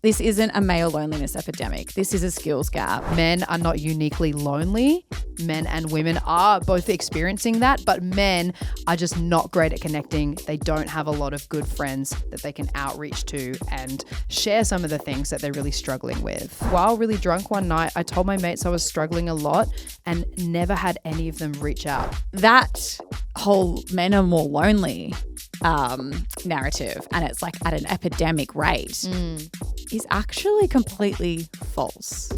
This isn't a male loneliness epidemic. This is a skills gap. Men are not uniquely lonely. Men and women are both experiencing that, but men are just not great at connecting. They don't have a lot of good friends that they can outreach to and share some of the things that they're really struggling with. While really drunk one night, I told my mates I was struggling a lot and never had any of them reach out. That whole men are more lonely narrative, and it's like at an epidemic rate, is actually completely false.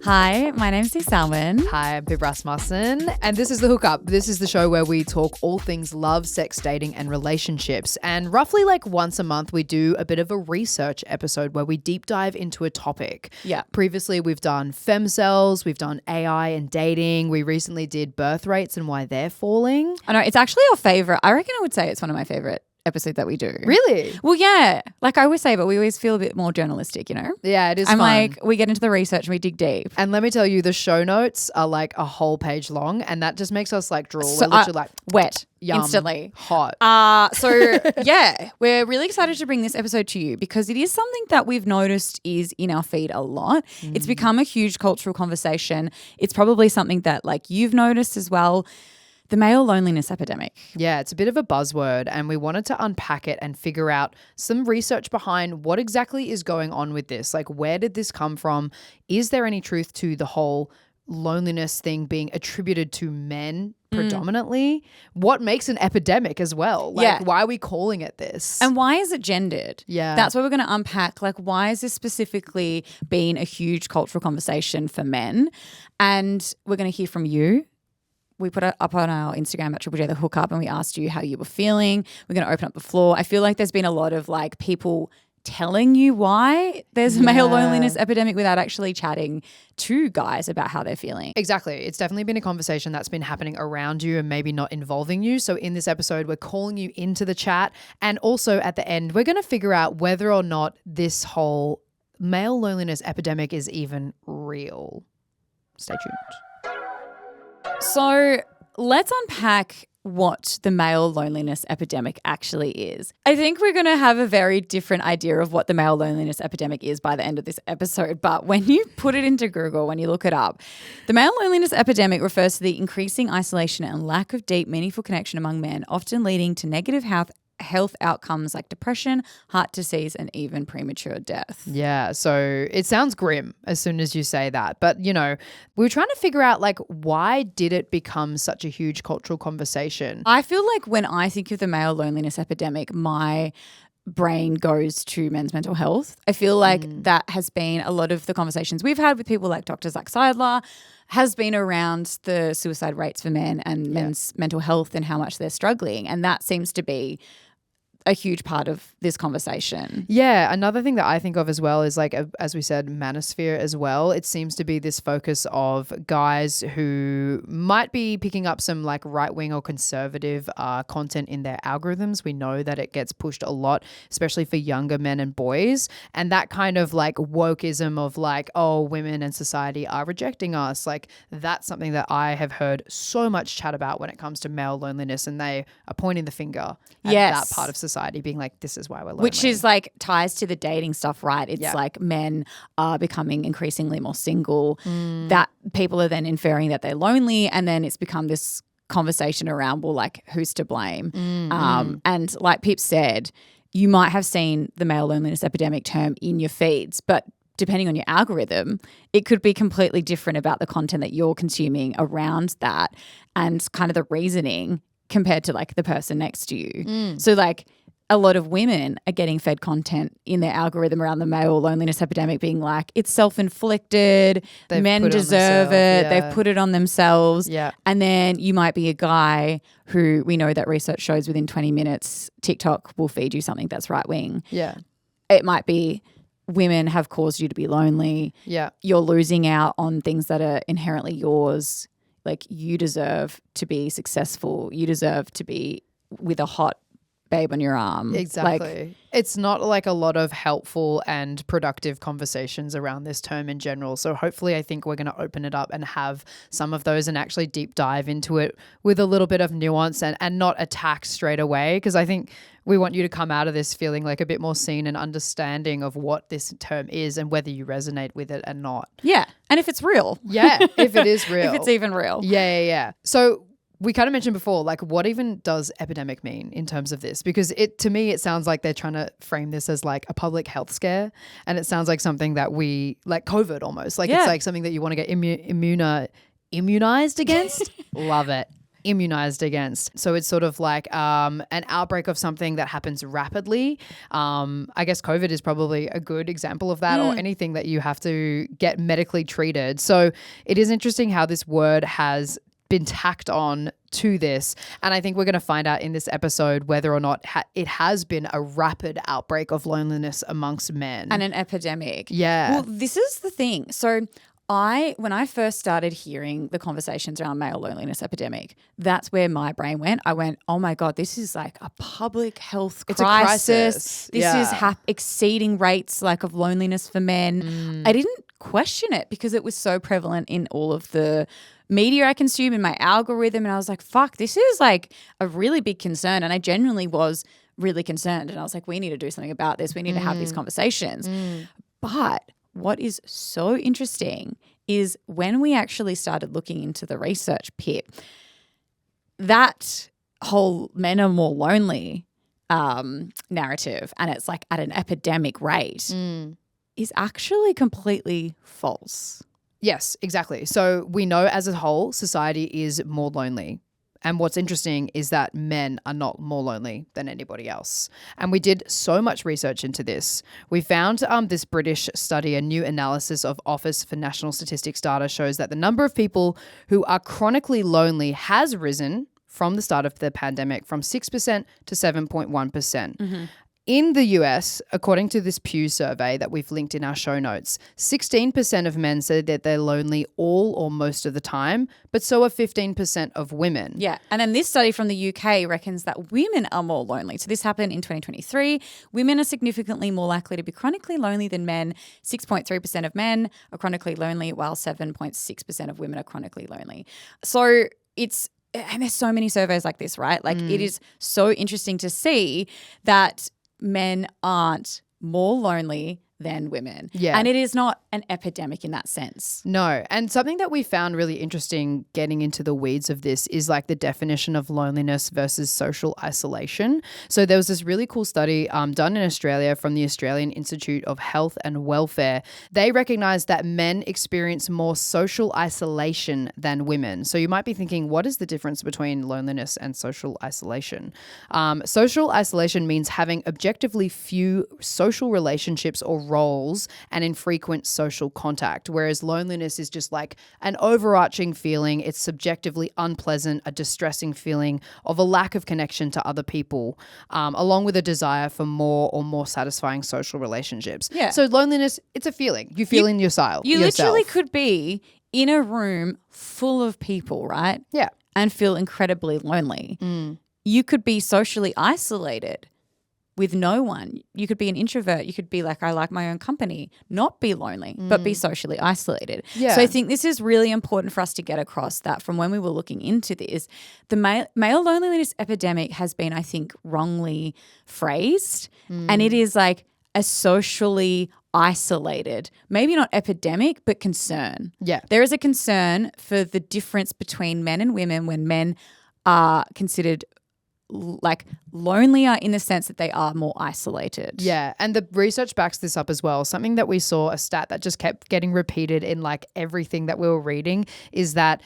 Hi, my name's Dee Salmon. Hi, I'm Pip Rasmussen, and this is The Hookup. This is the show where we talk all things love, sex, dating, and relationships. And roughly like once a month, we do a bit of a research episode where we deep dive into a topic. Yeah. Previously, we've done femcells, we've done AI and dating. We recently did birth rates and why they're falling. I know, it's actually our favorite. I reckon I would say it's one of my favorite episode that we do. Really? Well, yeah. Like I always say, but we always feel a bit more journalistic, you know? Yeah, it is and fun. like we get into the research and we dig deep. And let me tell you, the show notes are like a whole page long, and that just makes us like drool. So, We're literally like wet. yum, Instantly. hot. So yeah, we're really excited to bring this episode to you because it is something that we've noticed is in our feed a lot. It's become a huge cultural conversation. It's probably something that like you've noticed as well. The male loneliness epidemic. Yeah, it's a bit of a buzzword, and we wanted to unpack it and figure out some research behind what exactly is going on with this. Like, where did this come from? Is there any truth to the whole loneliness thing being attributed to men predominantly? What makes an epidemic as well? Like, why are we calling it this? And why is it gendered? Yeah. That's what we're going to unpack. Like, why is this specifically been a huge cultural conversation for men? And we're going to hear from you. We put it up on our Instagram at Triple J The Hookup, and we asked you how you were feeling. We're going to open up the floor. I feel like there's been a lot of like people telling you why there's a male loneliness epidemic without actually chatting to guys about how they're feeling. Exactly. It's definitely been a conversation that's been happening around you and maybe not involving you. So in this episode, we're calling you into the chat. And also at the end, we're going to figure out whether or not this whole male loneliness epidemic is even real. Stay tuned. So let's unpack what the male loneliness epidemic actually is. I think we're going to have a very different idea of what the male loneliness epidemic is by the end of this episode. But when you put it into Google, when you look it up, the male loneliness epidemic refers to the increasing isolation and lack of deep, meaningful connection among men, often leading to negative health outcomes like depression, heart disease, and even premature death. Yeah, so it sounds grim as soon as you say that. But, you know, we were trying to figure out, like, why did it become such a huge cultural conversation? I feel like when I think of the male loneliness epidemic, my brain goes to men's mental health. I feel like that has been a lot of the conversations we've had with people like Dr. Zach Seidler has been around the suicide rates for men and men's mental health and how much they're struggling. And that seems to be a huge part of this conversation. Yeah, another thing that I think of as well is like, as we said, manosphere as well. It seems to be this focus of guys who might be picking up some like right-wing or conservative content in their algorithms. We know that it gets pushed a lot, especially for younger men and boys. And that kind of like wokeism of like, oh, women and society are rejecting us. Like that's something that I have heard so much chat about when it comes to male loneliness, and they are pointing the finger at that part of society being like, this is why we're lonely. Which is like ties to the dating stuff, right? It's like men are becoming increasingly more single, that people are then inferring that they're lonely, and then it's become this conversation around, well, like who's to blame? And like Pip said, you might have seen the male loneliness epidemic term in your feeds, but depending on your algorithm, it could be completely different about the content that you're consuming around that and kind of the reasoning compared to like the person next to you. So like a lot of women are getting fed content in their algorithm around the male loneliness epidemic being like, it's self-inflicted, men deserve it, they've put it on themselves. Yeah. And then you might be a guy who we know that research shows within 20 minutes, TikTok will feed you something that's right-wing. Yeah. It might be women have caused you to be lonely. Yeah. You're losing out on things that are inherently yours. Like you deserve to be successful. You deserve to be with a hot babe on your arm. Exactly. It's not like a lot of helpful and productive conversations around this term in general. So hopefully I think we're going to open it up and have some of those and actually deep dive into it with a little bit of nuance and not attack straight away, because I think we want you to come out of this feeling like a bit more seen and understanding of what this term is and whether you resonate with it or not. Yeah. And if it's real. Yeah. If it is real. If it's even real. Yeah. So we kind of mentioned before, like, what even does epidemic mean in terms of this? Because to me, it sounds like they're trying to frame this as like a public health scare. And it sounds like something that like COVID almost. Like it's like something that you want to get immunized against. Love it. Immunized against. So it's sort of like an outbreak of something that happens rapidly. I guess COVID is probably a good example of that, or anything that you have to get medically treated. So it is interesting how this word has been tacked on to this, and I think we're going to find out in this episode whether or not it has been a rapid outbreak of loneliness amongst men and an epidemic. Yeah. Well, this is the thing. So when I first started hearing the conversations around male loneliness epidemic, that's where my brain went. I went, oh my God, this is like a public health crisis. It's a crisis. This is exceeding rates like of loneliness for men. I didn't question it because it was so prevalent in all of the media I consume, in my algorithm, and I was like, fuck, this is like a really big concern. And I genuinely was really concerned, and I was like, we need to do something about this. We need to have these conversations. But what is so interesting is when we actually started looking into the research, Pip, that whole men are more lonely narrative, and it's like at an epidemic rate, is actually completely false. Yes, exactly. So we know as a whole, society is more lonely. And what's interesting is that men are not more lonely than anybody else. And we did so much research into this. We found this British study, a new analysis of Office for National Statistics data shows that the number of people who are chronically lonely has risen from the start of the pandemic from 6% to 7.1%. In the US, according to this Pew survey that we've linked in our show notes, 16% of men said that they're lonely all or most of the time, but so are 15% of women. Yeah. And then this study from the UK reckons that women are more lonely. So this happened in 2023. Women are significantly more likely to be chronically lonely than men. 6.3% of men are chronically lonely, while 7.6% of women are chronically lonely. So and there's so many surveys like this, right? Like it is so interesting to see that men aren't more lonely than women. Yeah. And it is not an epidemic in that sense. No. And something that we found really interesting getting into the weeds of this is like the definition of loneliness versus social isolation. So there was this really cool study done in Australia from the Australian Institute of Health and Welfare. They recognized that men experience more social isolation than women. So you might be thinking, what is the difference between loneliness and social isolation? Social isolation means having objectively few social relationships or roles and infrequent social contact, whereas loneliness is just like an overarching feeling. It's subjectively unpleasant, a distressing feeling of a lack of connection to other people, along with a desire for more or more satisfying social relationships. Yeah. So loneliness, it's a feeling. You feel in yourself. You literally could be in a room full of people, right? Yeah. And feel incredibly lonely. You could be socially isolated with no one. You could be an introvert. You could be like, I like my own company, not be lonely, but be socially isolated. Yeah. So I think this is really important for us to get across that from when we were looking into this, the male loneliness epidemic has been, I think, wrongly phrased. And it is like a socially isolated, maybe not epidemic, but concern. Yeah. There is a concern for the difference between men and women when men are considered like lonelier in the sense that they are more isolated. Yeah, and the research backs this up as well. Something that we saw, a stat that just kept getting repeated in like everything that we were reading, is that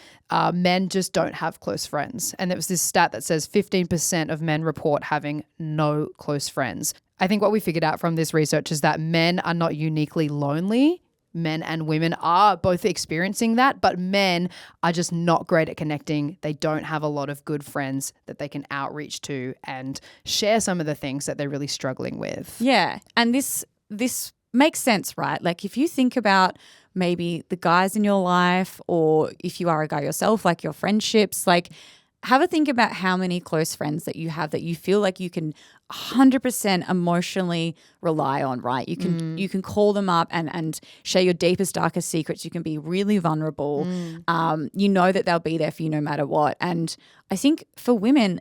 men just don't have close friends. And there was this stat that says 15% of men report having no close friends. I think what we figured out from this research is that men are not uniquely lonely. Men and women are both experiencing that, but men are just not great at connecting. They don't have a lot of good friends that they can outreach to and share some of the things that they're really struggling with. Yeah. And this makes sense, right? Like if you think about maybe the guys in your life, or if you are a guy yourself, like your friendships, like have a think about how many close friends that you have that you feel like you can 100% emotionally rely on, right? You can call them up and share your deepest, darkest secrets. You can be really vulnerable. You know that they'll be there for you no matter what. And I think for women,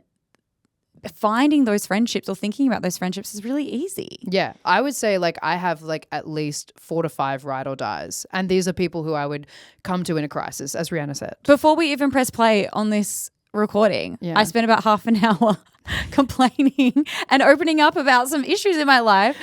finding those friendships or thinking about those friendships is really easy. Yeah, I would say like I have like at least 4 to 5 ride or dies. And these are people who I would come to in a crisis, as Rihanna said. Before we even press play on this recording, I spent about half an hour complaining and opening up about some issues in my life.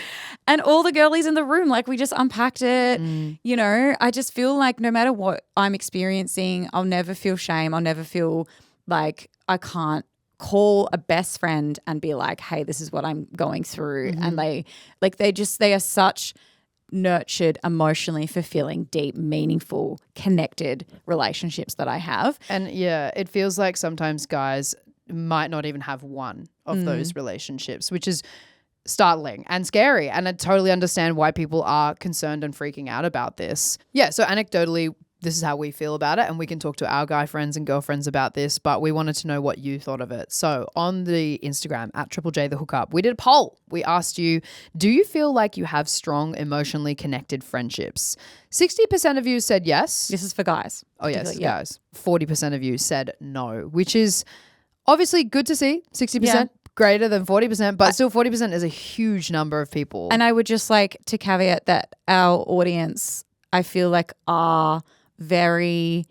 And all the girlies in the room, like we just unpacked it. You know, I just feel like no matter what I'm experiencing, I'll never feel shame. I'll never feel like I can't call a best friend and be like, hey, this is what I'm going through. And they are such nurtured, emotionally fulfilling, deep, meaningful, connected relationships that I have. And yeah, it feels like sometimes guys might not even have one of those relationships, which is startling and scary. And I totally understand why people are concerned and freaking out about this. Yeah, so anecdotally, this is how we feel about it, and we can talk to our guy friends and girlfriends about this, but we wanted to know what you thought of it. So on the Instagram at Triple J the Hookup, we did a poll. We asked you, do you feel like you have strong, emotionally connected friendships? 60% of you said yes. This is for guys. Oh, yes, guys. 40% of you said no, which is obviously good to see. 60%. Greater than 40%, but still 40% is a huge number of people. And I would just like to caveat that our audience, I feel like, are very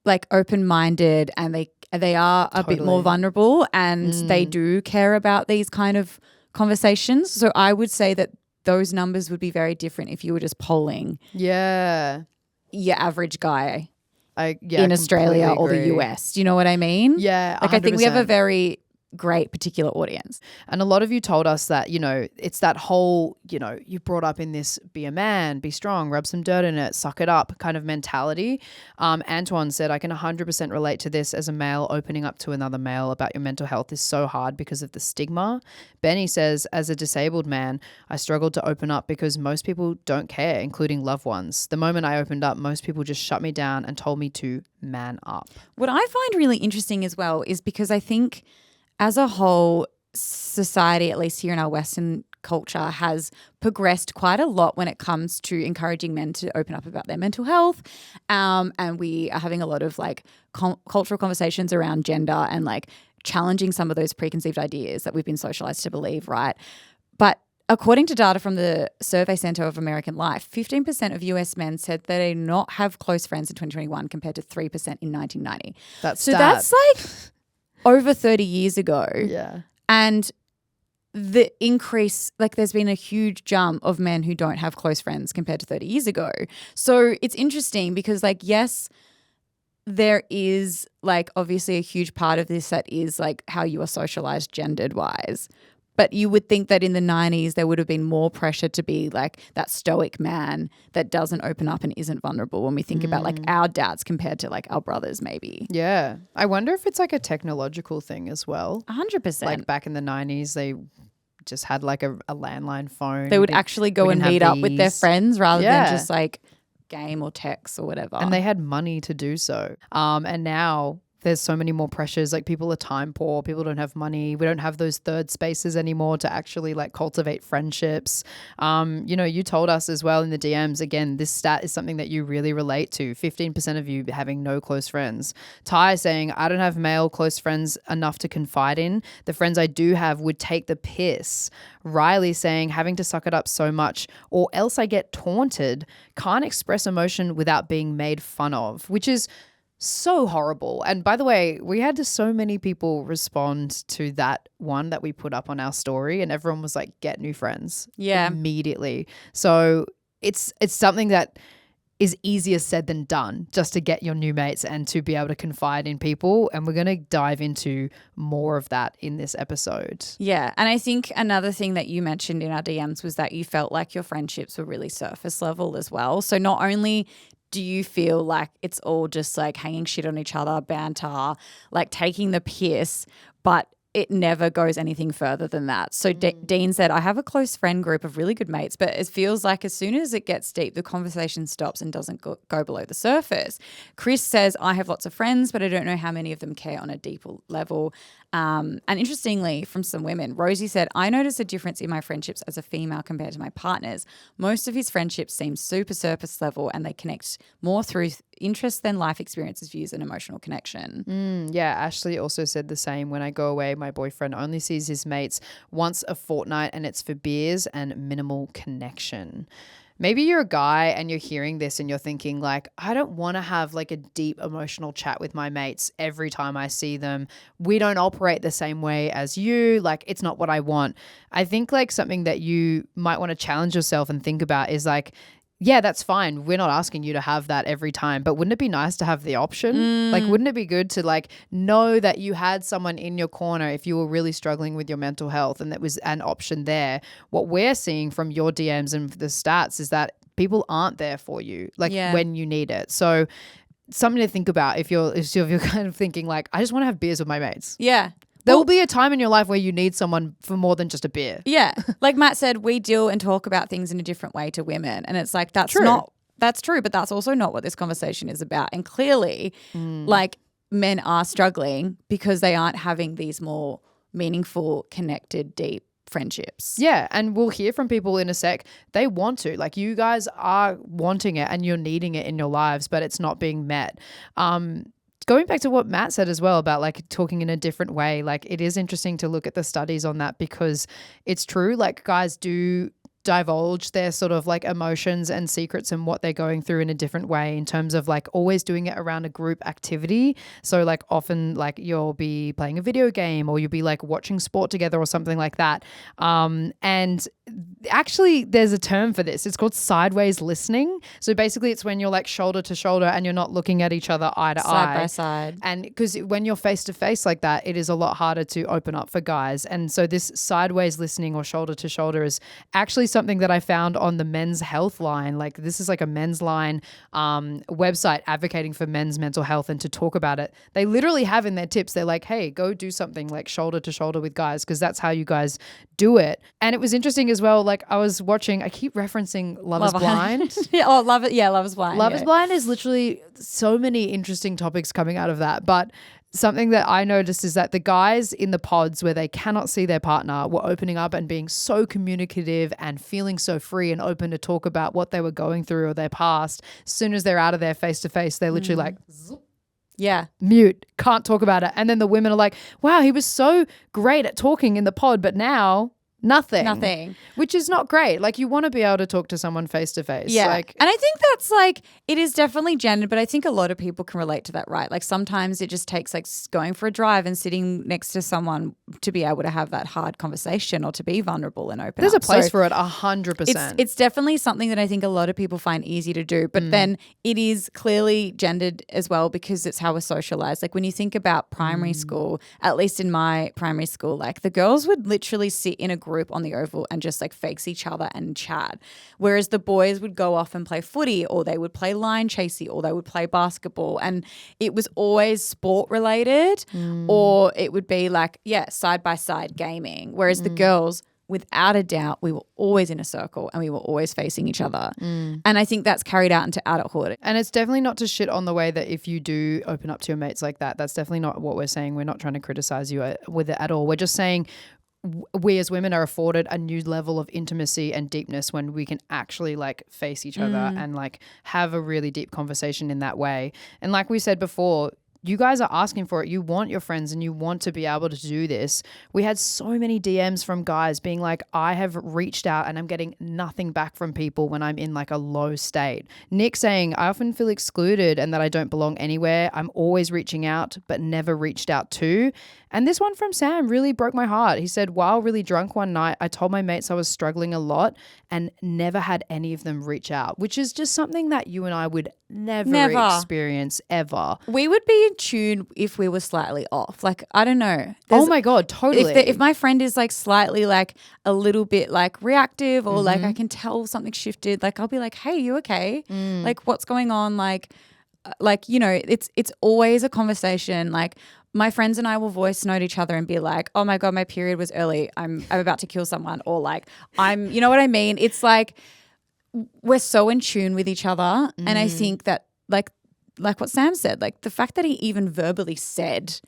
like open-minded, and they are a bit more vulnerable, and they do care about these kind of conversations. So I would say that those numbers would be very different if you were just polling your average guy in Australia or the US. Do you know what I mean? Yeah, 100%. Like I think we have a very great particular audience. And a lot of you told us that, you know, it's that whole, you know, you brought up in this be a man, be strong, rub some dirt in it, suck it up kind of mentality. Antoine said, I can 100% relate to this. As a male, opening up to another male about your mental health is so hard because of the stigma. Benny says, as a disabled man, I struggled to open up because most people don't care, including loved ones. The moment I opened up, most people just shut me down and told me to man up. What I find really interesting as well is because I think as a whole, society, at least here in our Western culture, has progressed quite a lot when it comes to encouraging men to open up about their mental health. And we are having a lot of like cultural conversations around gender and like challenging some of those preconceived ideas that we've been socialized to believe, right? But according to data from the Survey Center of American Life, 15% of US men said that they did not have close friends in 2021 compared to 3% in 1990. That's like over 30 years ago. Yeah. And the increase, like there's been a huge jump of men who don't have close friends compared to 30 years ago. So it's interesting because like, yes, there is like obviously a huge part of this that is like how you are socialized gendered wise. But you would think that in the 90s there would have been more pressure to be like that stoic man that doesn't open up and isn't vulnerable when we think about like our dads compared to like our brothers maybe. Yeah. I wonder if it's like a technological thing as well. 100%. Like back in the 90s they just had like a landline phone. They would actually go and meet up with their friends rather than just like game or text or whatever. And they had money to do so. And now there's so many more pressures. Like people are time poor. People don't have money. We don't have those third spaces anymore to actually like cultivate friendships. You know, you told us as well in the DMs, again, this stat is something that you really relate to. 15% of you having no close friends. Ty saying, I don't have male close friends enough to confide in. The friends I do have would take the piss. Riley saying, having to suck it up so much or else I get taunted. Can't express emotion without being made fun of, which is so horrible. And by the way, we had so many people respond to that one that we put up on our story, and everyone was like, get new friends. Yeah. Immediately. So it's something that is easier said than done, just to get your new mates and to be able to confide in people. And we're going to dive into more of that in this episode. Yeah. And I think another thing that you mentioned in our DMs was that you felt like your friendships were really surface level as well. So not only do you feel like it's all just like hanging shit on each other, banter, like taking the piss, but it never goes anything further than that. So Dean said, I have a close friend group of really good mates, but it feels like as soon as it gets deep, the conversation stops and doesn't go below the surface. Chris says, I have lots of friends, but I don't know how many of them care on a deeper level. And interestingly, from some women, Rosie said, I notice a difference in my friendships as a female compared to my partners. Most of his friendships seem super surface level and they connect more through interest than life experiences, views and emotional connection. Yeah, Ashley also said the same. When I go away, my boyfriend only sees his mates once a fortnight and it's for beers and minimal connection. Maybe you're a guy and you're hearing this and you're thinking like, I don't want to have like a deep emotional chat with my mates every time I see them. We don't operate the same way as you. Like, it's not what I want. I think like something that you might want to challenge yourself and think about is like, yeah, that's fine. We're not asking you to have that every time, but wouldn't it be nice to have the option? Like, wouldn't it be good to like know that you had someone in your corner if you were really struggling with your mental health and that was an option there? What we're seeing from your DMs and the stats is that people aren't there for you, like when you need it. So something to think about if you're kind of thinking like, I just want to have beers with my mates. Yeah. There will be a time in your life where you need someone for more than just a beer. Yeah. Like Matt said, we deal and talk about things in a different way to women. And it's like, that's true, but that's also not what this conversation is about. And clearly, like men are struggling because they aren't having these more meaningful, connected, deep friendships. Yeah, and we'll hear from people in a sec. They want to. Like, you guys are wanting it and you're needing it in your lives, but it's not being met. Going back to what Matt said as well about like talking in a different way, like it is interesting to look at the studies on that because it's true. Like, guys do divulge their sort of like emotions and secrets and what they're going through in a different way in terms of like always doing it around a group activity. So like often like you'll be playing a video game or you'll be like watching sport together or something like that. And actually there's a term for this. It's called sideways listening. So basically it's when you're like shoulder to shoulder and you're not looking at each other eye to eye. Side by side. And because when you're face to face like that, it is a lot harder to open up for guys. And so this sideways listening or shoulder to shoulder is actually something that I found on the Men's Health Line. Like, this is like a Mensline website advocating for men's mental health and to talk about it. They literally have in their tips, they're like, hey, go do something like shoulder to shoulder with guys because that's how you guys do it. And it was interesting as well. Like, I was watching, I keep referencing Love is Blind. Love is Blind. Love is Blind is literally so many interesting topics coming out of that. But something that I noticed is that the guys in the pods where they cannot see their partner were opening up and being so communicative and feeling so free and open to talk about what they were going through or their past. As soon as they're out of there face to face, they're literally like, mute, can't talk about it. And then the women are like, wow, he was so great at talking in the pod, but now nothing, which is not great. Like, you want to be able to talk to someone face to face. Like, and I think that's like, it is definitely gendered, but I think a lot of people can relate to that, right? Like, sometimes it just takes like going for a drive and sitting next to someone to be able to have that hard conversation or to be vulnerable and open. There's a place for it 100%. It's definitely something that I think a lot of people find easy to do, but then it is clearly gendered as well because it's how we're socialized. Like, when you think about primary school, at least in my primary school, like the girls would literally sit in a group on the oval and just like face each other and chat, whereas the boys would go off and play footy or they would play line chasey or they would play basketball, and it was always sport related or it would be like side by side gaming, whereas the girls, without a doubt, we were always in a circle and we were always facing each other. And I think that's carried out into adulthood. And it's definitely not to shit on the way that if you do open up to your mates like that, that's definitely not what we're saying. We're not trying to criticize you with it at all. We're just saying we as women are afforded a new level of intimacy and deepness when we can actually like face each other and like have a really deep conversation in that way. And like we said before, you guys are asking for it. You want your friends and you want to be able to do this. We had so many DMs from guys being like, I have reached out and I'm getting nothing back from people when I'm in like a low state. Nick saying, I often feel excluded and that I don't belong anywhere. I'm always reaching out but never reached out to. And this one from Sam really broke my heart. He said, while really drunk one night, I told my mates I was struggling a lot and never had any of them reach out, which is just something that you and I would never experience ever. We would be in tune if we were slightly off. Like, I don't know. Oh my God, totally. If my friend is like slightly like a little bit like reactive or like I can tell something shifted, like I'll be like, hey, you okay? Like, what's going on? Like, like, you know, it's always a conversation. Like my friends and I will voice note each other and be like, oh my God, my period was early. I'm about to kill someone. Or like, you know what I mean? It's like we're so in tune with each other. And I think that like what Sam said, like the fact that he even verbally said,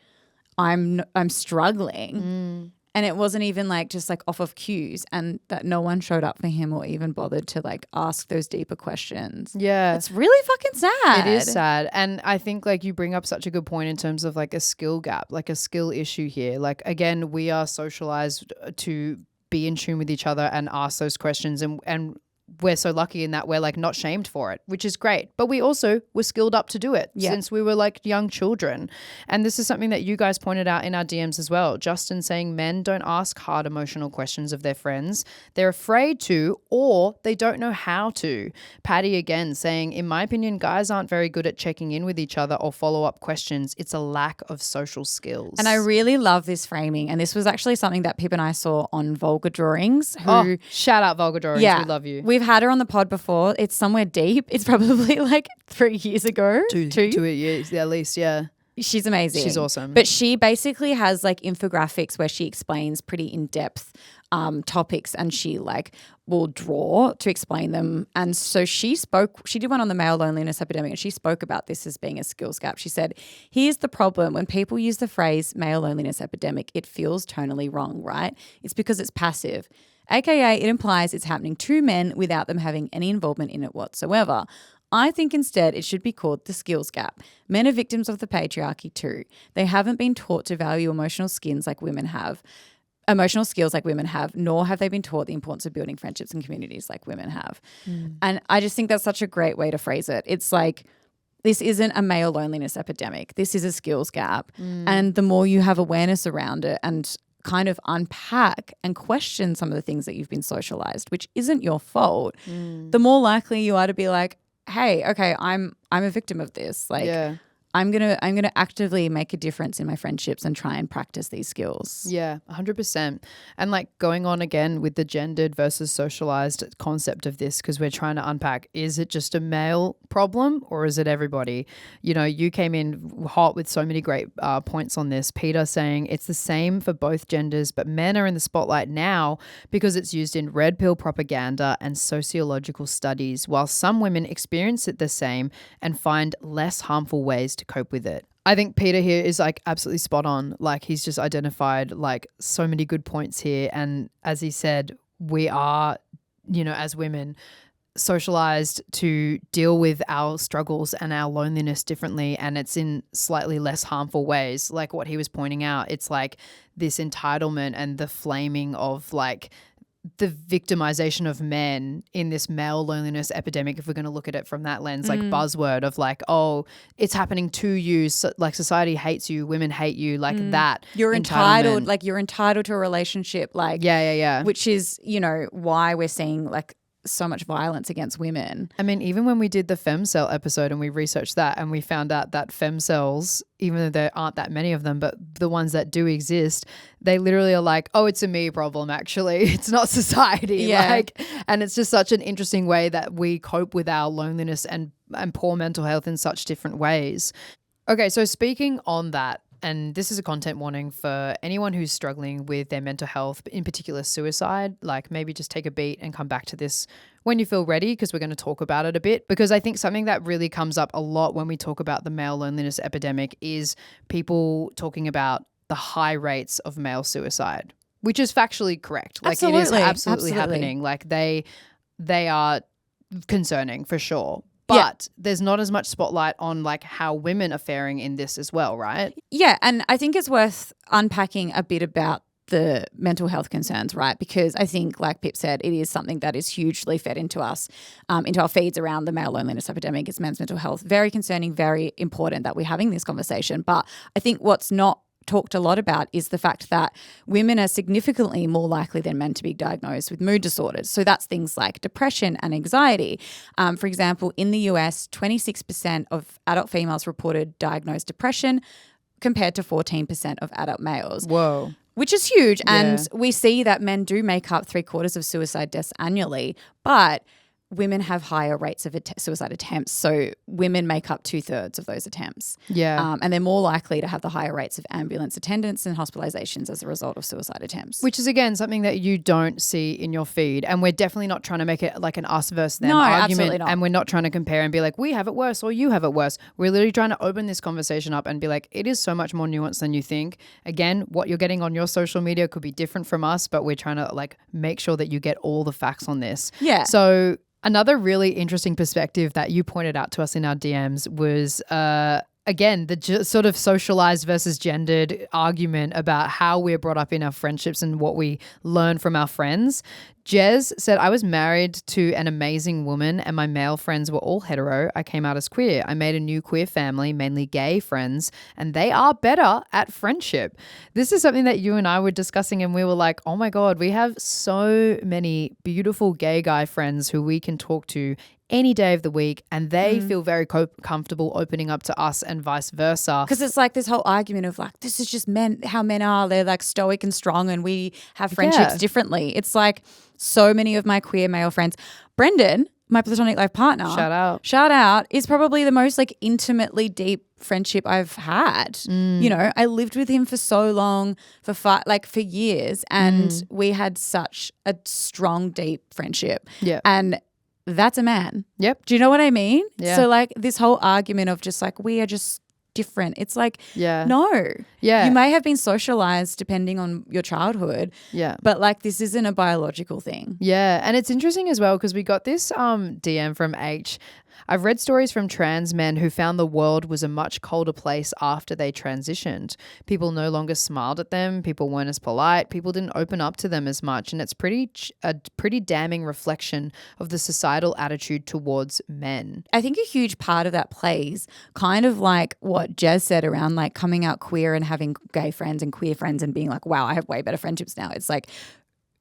I'm struggling. And it wasn't even like just like off of cues, and that no one showed up for him or even bothered to like ask those deeper questions. Yeah. It's really fucking sad. It is sad. And I think like you bring up such a good point in terms of like a skill gap, like a skill issue here. Like again, we are socialized to be in tune with each other and ask those questions, and we're so lucky in that we're like not shamed for it, which is great. But we also were skilled up to do it since we were like young children. And this is something that you guys pointed out in our DMs as well. Justin saying men don't ask hard emotional questions of their friends. They're afraid to, or they don't know how to. Patty again saying, in my opinion, guys aren't very good at checking in with each other or follow-up questions. It's a lack of social skills. And I really love this framing. And this was actually something that Pip and I saw on Vulgar Drawings. Shout out Vulgar Drawings. We love you. We've had her on the pod before. It's somewhere deep. It's probably like 3 years ago. Two years at least, yeah. She's amazing. She's awesome. But she basically has like infographics where she explains pretty in-depth topics, and she like will draw to explain them. And so she did one on the male loneliness epidemic, and she spoke about this as being a skills gap. She said, here's the problem. When people use the phrase male loneliness epidemic, it feels tonally wrong, right? It's because it's passive. AKA, it implies it's happening to men without them having any involvement in it whatsoever. I think instead it should be called the skills gap. Men are victims of the patriarchy too. They haven't been taught to value emotional skills like women have, nor have they been taught the importance of building friendships and communities like women have. And I just think that's such a great way to phrase it. It's like, this isn't a male loneliness epidemic. This is a skills gap. And the more you have awareness around it and kind of unpack and question some of the things that you've been socialized, which isn't your fault, the more likely you are to be like, hey, okay, I'm a victim of this. Like, I'm gonna actively make a difference in my friendships and try and practice these skills. Yeah, 100%. And like going on again with the gendered versus socialized concept of this, because we're trying to unpack, is it just a male problem or is it everybody? You know, you came in hot with so many great points on this. Peter saying it's the same for both genders, but men are in the spotlight now because it's used in red pill propaganda and sociological studies, while some women experience it the same and find less harmful ways to cope with it. I think Peter here is like absolutely spot on. Like he's just identified like so many good points here. And as he said, we are, you know, as women socialized to deal with our struggles and our loneliness differently, and it's in slightly less harmful ways. Like what he was pointing out, it's like this entitlement and the flaming of like the victimization of men in this male loneliness epidemic, if we're going to look at it from that lens, like buzzword of like, oh, it's happening to you. So, like society hates you, women hate you, like that. You're entitled, like you're entitled to a relationship, like which is, you know, why we're seeing like so much violence against women. I mean, even when we did the femcell episode and we researched that and we found out that femcells, even though there aren't that many of them, but the ones that do exist, they literally are like, oh, it's a me problem actually. It's not society. Like, and it's just such an interesting way that we cope with our loneliness and poor mental health in such different ways. Okay, so speaking on that, and this is a content warning for anyone who's struggling with their mental health, in particular suicide, like maybe just take a beat and come back to this when you feel ready, because we're going to talk about it a bit. Because I think something that really comes up a lot when we talk about the male loneliness epidemic is people talking about the high rates of male suicide, which is factually correct. Like it is absolutely happening. Like they are concerning for sure. But there's not as much spotlight on like how women are faring in this as well, right? Yeah, and I think it's worth unpacking a bit about the mental health concerns, right? Because I think, like Pip said, it is something that is hugely fed into us, into our feeds around the male loneliness epidemic. It's men's mental health. Very concerning, very important that we're having this conversation. But I think what's not talked a lot about is the fact that women are significantly more likely than men to be diagnosed with mood disorders. So that's things like depression and anxiety. For example, in the US, 26% of adult females reported diagnosed depression compared to 14% of adult males. Whoa. Which is huge. And we see that men do make up 3/4 of suicide deaths annually. But women have higher rates of suicide attempts. So women make up 2/3 of those attempts. Yeah. And they're more likely to have the higher rates of ambulance attendance and hospitalizations as a result of suicide attempts. Which is, again, something that you don't see in your feed. And we're definitely not trying to make it like an us versus them argument. Absolutely not. And we're not trying to compare and be like, we have it worse or you have it worse. We're literally trying to open this conversation up and be like, it is so much more nuanced than you think. Again, what you're getting on your social media could be different from us, but we're trying to like make sure that you get all the facts on this. Yeah. So another really interesting perspective that you pointed out to us in our DMs was again, the sort of socialized versus gendered argument about how we're brought up in our friendships and what we learn from our friends. Jez said, I was married to an amazing woman and my male friends were all hetero. I came out as queer. I made a new queer family, mainly gay friends, and they are better at friendship. This is something that you and I were discussing and we were like, oh my God, we have so many beautiful gay guy friends who we can talk to any day of the week and they feel very comfortable opening up to us and vice versa. Because it's like this whole argument of like, this is just men, how men are. They're like stoic and strong and we have friendships differently. It's like so many of my queer male friends. Brendan, my platonic life partner. Shout out, is probably the most like intimately deep friendship I've had. You know, I lived with him for so long, for years, and we had such a strong, deep friendship. Yeah. And that's a man. Yep. Do you know what I mean? Yeah. So like this whole argument of just like we are just different. It's like, no. Yeah. You may have been socialized depending on your childhood. Yeah. But like this isn't a biological thing. Yeah. And it's interesting as well because we got this DM from H. I've read stories from trans men who found the world was a much colder place after they transitioned. People no longer smiled at them. People weren't as polite. People didn't open up to them as much. And it's a pretty damning reflection of the societal attitude towards men. I think a huge part of that plays kind of like what Jez said around like coming out queer and having gay friends and queer friends and being like, wow, I have way better friendships now. It's like,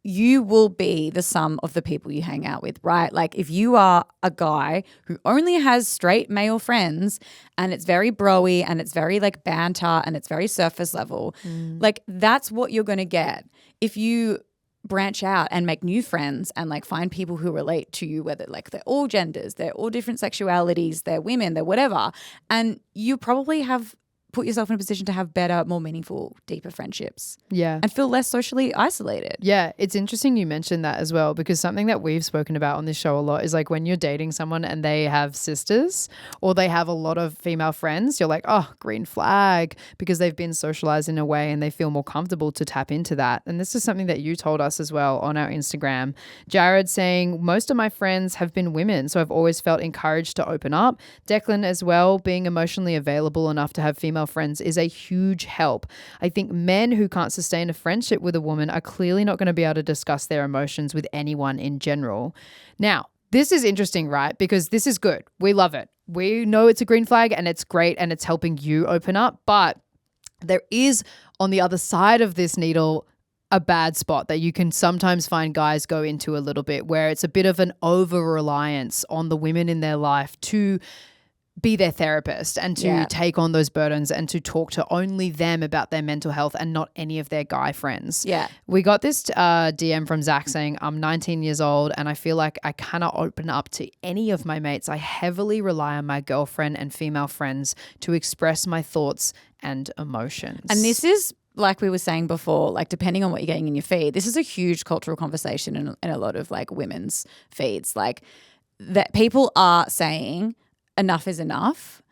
you will be the sum of the people you hang out with, right? Like if you are a guy who only has straight male friends and it's very bro-y and it's very like banter and it's very surface level, like that's what you're going to get. If you branch out and make new friends and like find people who relate to you, whether like they're all genders, they're all different sexualities, they're women, they're whatever, and you probably have put yourself in a position to have better, more meaningful, deeper friendships. Yeah. And feel less socially isolated. Yeah. It's interesting you mentioned that as well because something that we've spoken about on this show a lot is like when you're dating someone and they have sisters or they have a lot of female friends, you're like, oh, green flag, because they've been socialized in a way and they feel more comfortable to tap into that. And this is something that you told us as well on our Instagram. Jared saying, most of my friends have been women, so I've always felt encouraged to open up. Declan as well, being emotionally available enough to have female friends is a huge help. I think men who can't sustain a friendship with a woman are clearly not going to be able to discuss their emotions with anyone in general. Now, this is interesting, right? Because this is good. We love it. We know it's a green flag and it's great and it's helping you open up. But there is on the other side of this needle a bad spot that you can sometimes find guys go into a little bit where it's a bit of an over-reliance on the women in their life to be their therapist and to take on those burdens and to talk to only them about their mental health and not any of their guy friends. Yeah. We got this DM from Zach saying, I'm 19 years old and I feel like I cannot open up to any of my mates. I heavily rely on my girlfriend and female friends to express my thoughts and emotions. And this is, like we were saying before, like depending on what you're getting in your feed, this is a huge cultural conversation in a lot of like women's feeds. Like that people are saying enough is enough.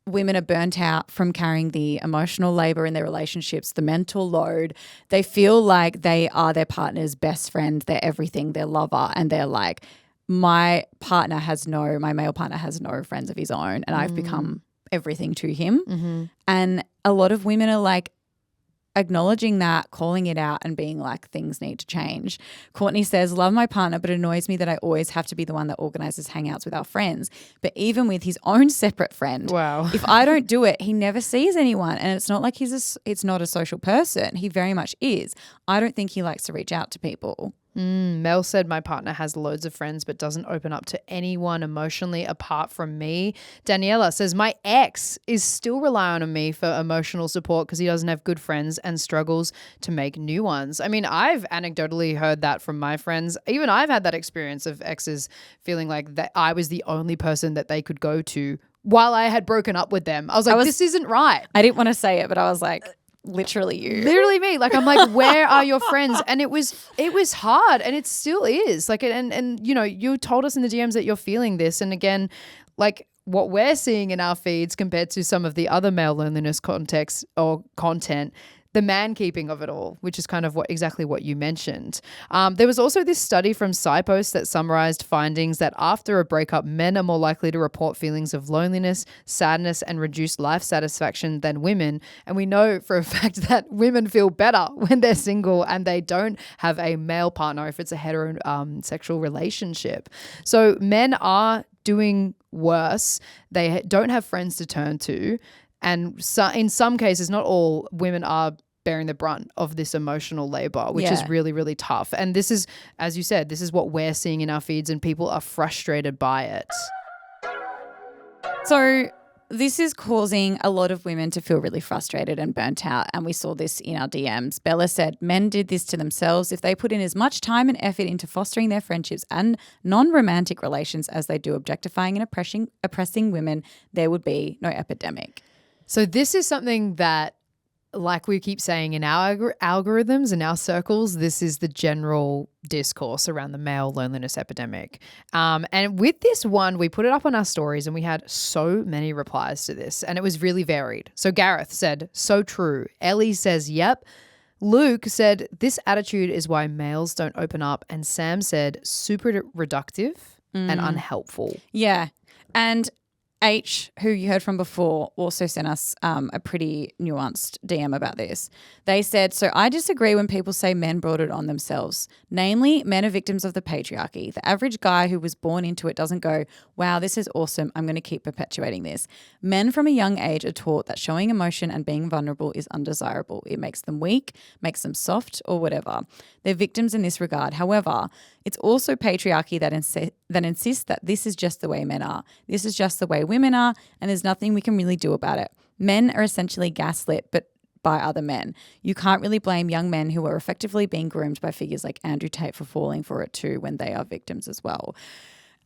Women are burnt out from carrying the emotional labor in their relationships, the mental load. They feel like they are their partner's best friend, their everything, their lover, and they're like, my male partner has no friends of his own and I've become everything to him. Mm-hmm. And a lot of women are like acknowledging that, calling it out and being like, things need to change. Courtney says, love my partner, but it annoys me that I always have to be the one that organizes hangouts with our friends. But even with his own separate friend, if I don't do it, he never sees anyone. And it's not like it's not a social person. He very much is. I don't think he likes to reach out to people. Mel said, my partner has loads of friends but doesn't open up to anyone emotionally apart from me. Daniela says, my ex is still relying on me for emotional support because he doesn't have good friends and struggles to make new ones. I mean, I've anecdotally heard that from my friends. Even I've had that experience of exes feeling like that I was the only person that they could go to while I had broken up with them. I was like, this isn't right. I didn't want to say it, but I was like, literally you. Literally me. Like, I'm like, where are your friends? And it was hard, and it still is. Like, and you know, you told us in the DMs that you're feeling this. And again, like what we're seeing in our feeds compared to some of the other male loneliness context or content, the man keeping of it all, which is kind of exactly what you mentioned. There was also this study from SciPost that summarized findings that after a breakup, men are more likely to report feelings of loneliness, sadness, and reduced life satisfaction than women. And we know for a fact that women feel better when they're single and they don't have a male partner if it's a heterosexual relationship. So men are doing worse. They don't have friends to turn to. And so in some cases, not all, women are bearing the brunt of this emotional labor, which is really, really tough. And this is, as you said, this is what we're seeing in our feeds, and people are frustrated by it. So this is causing a lot of women to feel really frustrated and burnt out. And we saw this in our DMs. Bella said men did this to themselves. If they put in as much time and effort into fostering their friendships and non-romantic relations as they do objectifying and oppressing women, there would be no epidemic. So this is something that, like we keep saying in our algorithms, in our circles, this is the general discourse around the male loneliness epidemic. And with this one, we put it up on our stories and we had so many replies to this, and it was really varied. So Gareth said, so true. Ellie says, yep. Luke said, this attitude is why males don't open up. And Sam said, super reductive and unhelpful. Yeah. And H, who you heard from before, also sent us a pretty nuanced DM about this. They said, so I disagree when people say men brought it on themselves. Namely, men are victims of the patriarchy. The average guy who was born into it doesn't go, wow, this is awesome, I'm going to keep perpetuating this. Men from a young age are taught that showing emotion and being vulnerable is undesirable. It makes them weak, makes them soft, or whatever. They're victims in this regard. However, it's also patriarchy that insists that this is just the way men are. This is just the way women are, and there's nothing we can really do about it. Men are essentially gaslit, but by other men. You can't really blame young men who are effectively being groomed by figures like Andrew Tate for falling for it too when they are victims as well.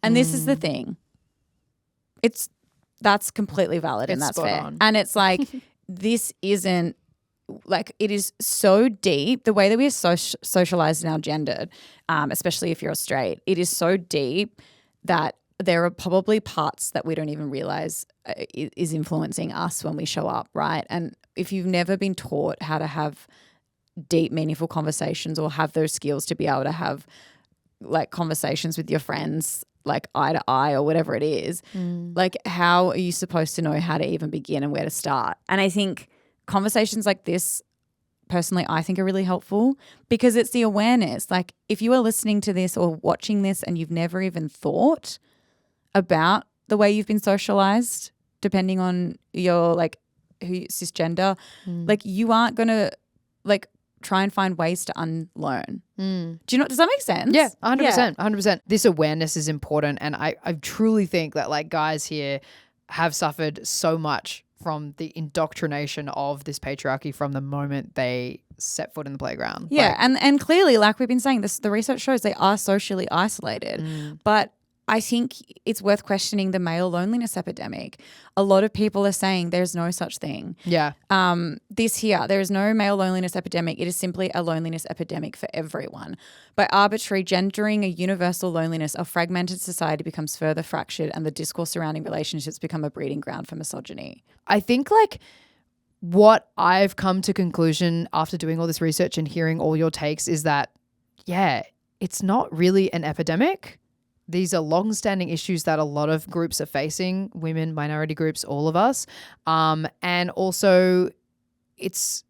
And this is the thing. That's completely valid and that's fair. On. And it's like, this isn't, like, it is so deep, the way that we are socialized and now gendered, especially if you're straight, it is so deep that there are probably parts that we don't even realize is influencing us when we show up, right? And if you've never been taught how to have deep, meaningful conversations or have those skills to be able to have like conversations with your friends, like eye to eye or whatever it is, like how are you supposed to know how to even begin and where to start? And I think conversations like this, personally, I think are really helpful because it's the awareness. Like if you are listening to this or watching this and you've never even thought about the way you've been socialized, depending on your like who cisgender, like you aren't going to like try and find ways to unlearn. Do you know, does that make sense? Yeah, 100%, 100%. This awareness is important. And I truly think that like guys here have suffered so much from the indoctrination of this patriarchy from the moment they set foot in the playground. Yeah, and clearly, like we've been saying, the research shows they are socially isolated. But I think it's worth questioning the male loneliness epidemic. A lot of people are saying there's no such thing. Yeah. There is no male loneliness epidemic. It is simply a loneliness epidemic for everyone. By arbitrary gendering a universal loneliness, a fragmented society becomes further fractured and the discourse surrounding relationships become a breeding ground for misogyny. I think like what I've come to conclusion after doing all this research and hearing all your takes is that, yeah, it's not really an epidemic. These are long-standing issues that a lot of groups are facing, women, minority groups, all of us. And also it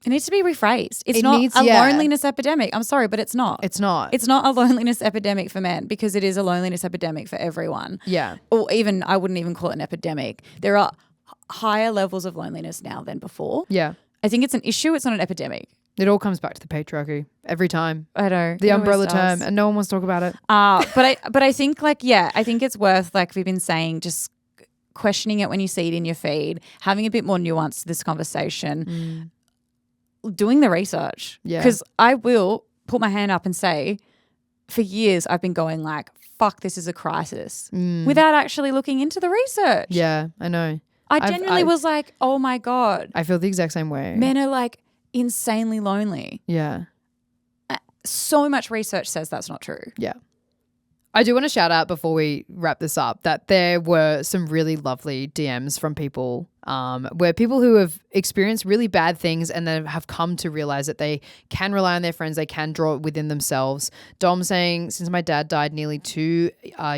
needs to be rephrased. It's not a loneliness epidemic. I'm sorry, but it's not. It's not. It's not a loneliness epidemic for men because it is a loneliness epidemic for everyone. Yeah. Or even, I wouldn't even call it an epidemic. There are higher levels of loneliness now than before. Yeah. I think it's an issue. It's not an epidemic. It all comes back to the patriarchy every time. I know. The umbrella term, and no one wants to talk about it. But I think I think it's worth, like we've been saying, just questioning it when you see it in your feed, having a bit more nuance to this conversation, doing the research. Yeah. Because I will put my hand up and say, for years I've been going like, fuck, this is a crisis, without actually looking into the research. Yeah, I know. I genuinely was like, oh my God. I feel the exact same way. Men are like insanely lonely. Yeah. So much research says that's not true. Yeah. I do want to shout out before we wrap this up that there were some really lovely DMs from people where people who have experienced really bad things and then have come to realize that they can rely on their friends, they can draw it within themselves. Dom saying, since my dad died nearly 2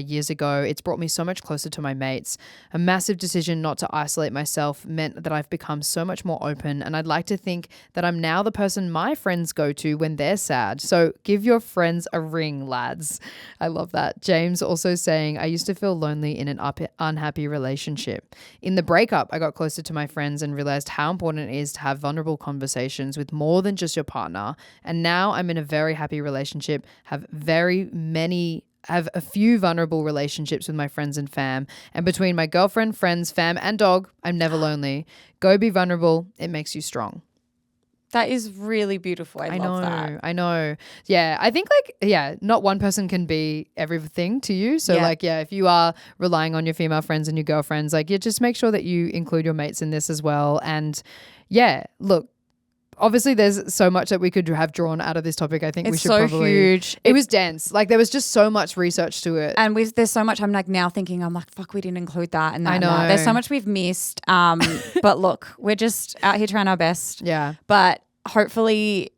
years ago, it's brought me so much closer to my mates. A massive decision not to isolate myself meant that I've become so much more open, and I'd like to think that I'm now the person my friends go to when they're sad. So give your friends a ring, lads. I love that. James also saying, I used to feel lonely in an unhappy relationship. In the breakup, I got closer to my friends and realized how important it is to have vulnerable conversations with more than just your partner. And now I'm in a very happy relationship, have a few vulnerable relationships with my friends and fam. And between my girlfriend, friends, fam, and dog, I'm never lonely. Go be vulnerable. It makes you strong. That is really beautiful. I love that. I know. Yeah. I think not one person can be everything to you. So if you are relying on your female friends and your girlfriends, just make sure that you include your mates in this as well. And look, obviously there's so much that we could have drawn out of this topic. I think we should probably. Huge. It was dense. There was just so much research to it. And there's so much I'm now thinking, I'm like, fuck, we didn't include that. And that, I know. And that. There's so much we've missed. But look, we're just out here trying our best. Yeah. But hopefully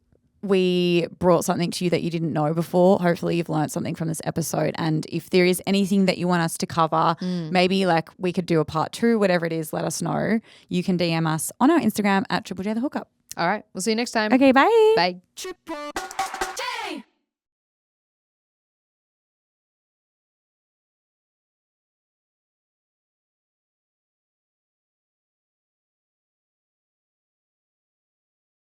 we brought something to you that you didn't know before. Hopefully you've learned something from this episode. And if there is anything that you want us to cover, maybe we could do a part 2, whatever it is, let us know. You can DM us on our Instagram at Triple J The Hookup. All right. We'll see you next time. Okay, bye. Bye.